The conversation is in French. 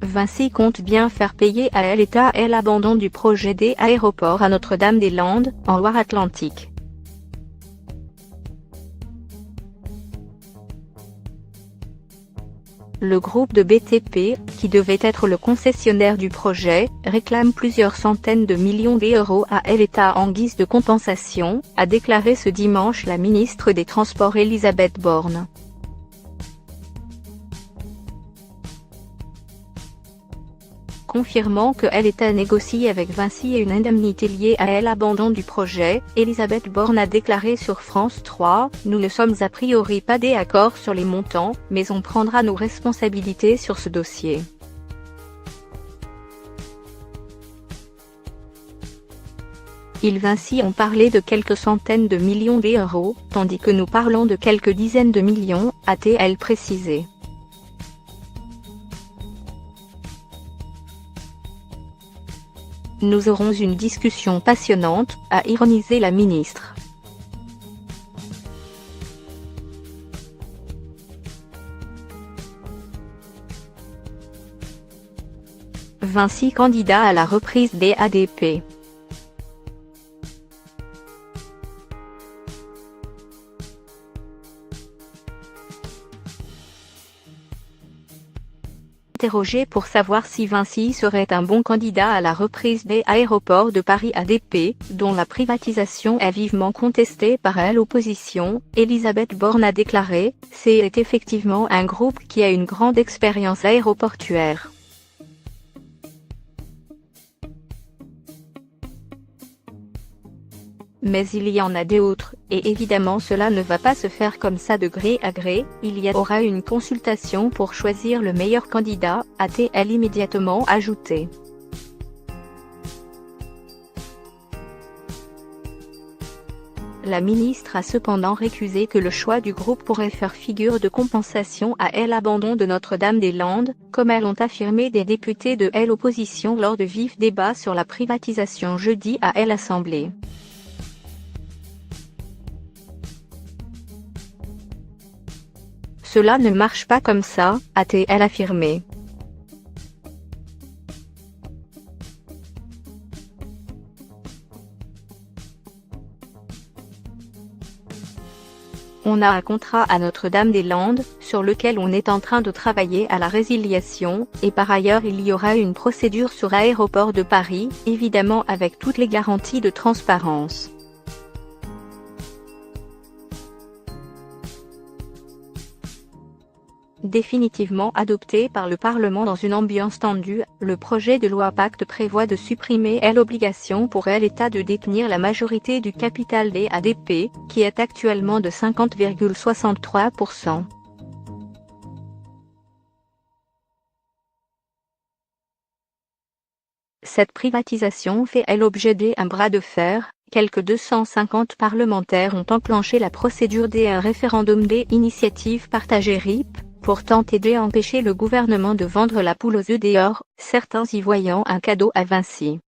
Vinci compte bien faire payer à l'État l'abandon du projet des aéroports à Notre-Dame-des-Landes, en Loire-Atlantique. Le groupe de BTP, qui devait être le concessionnaire du projet, réclame plusieurs centaines de millions d'euros à l'État en guise de compensation, a déclaré ce dimanche la ministre des Transports Elisabeth Borne. Confirmant que l'État négocie avec Vinci une indemnité liée à l'abandon du projet, Elisabeth Borne a déclaré sur France 3 « Nous ne sommes a priori pas d'accord sur les montants, mais on prendra nos responsabilités sur ce dossier. » Vinci ont parlé de quelques centaines de millions d'euros, tandis que nous parlons de quelques dizaines de millions, a-t-elle précisé. Nous aurons une discussion passionnante, a ironisé la ministre. Vinci candidat à la reprise des ADP. Interrogé pour savoir si Vinci serait un bon candidat à la reprise des aéroports de Paris ADP, dont la privatisation est vivement contestée par l'opposition, Elisabeth Borne a déclaré « C'est effectivement un groupe qui a une grande expérience aéroportuaire. Mais il y en a d'autres, et évidemment cela ne va pas se faire comme ça de gré à gré, il y aura une consultation pour choisir le meilleur candidat », a-t-elle immédiatement ajouté. La ministre a cependant récusé que le choix du groupe pourrait faire figure de compensation à l'abandon de Notre-Dame-des-Landes, comme l'ont affirmé des députés de l'opposition lors de vifs débats sur la privatisation jeudi à l'Assemblée. Cela ne marche pas comme ça, a-t-elle affirmé. On a un contrat à Notre-Dame-des-Landes, sur lequel on est en train de travailler à la résiliation, et par ailleurs il y aura une procédure sur Aéroport de Paris, évidemment avec toutes les garanties de transparence. Définitivement adopté par le Parlement dans une ambiance tendue, le projet de loi Pacte prévoit de supprimer l'obligation pour l'État de détenir la majorité du capital des ADP, qui est actuellement de 50,63%. Cette privatisation fait l'objet d'un bras de fer. Quelques 250 parlementaires ont enclenché la procédure d'un référendum des initiatives partagées RIP, pour tenter d'empêcher le gouvernement de vendre la poule aux œufs d'or, certains y voyant un cadeau à Vinci.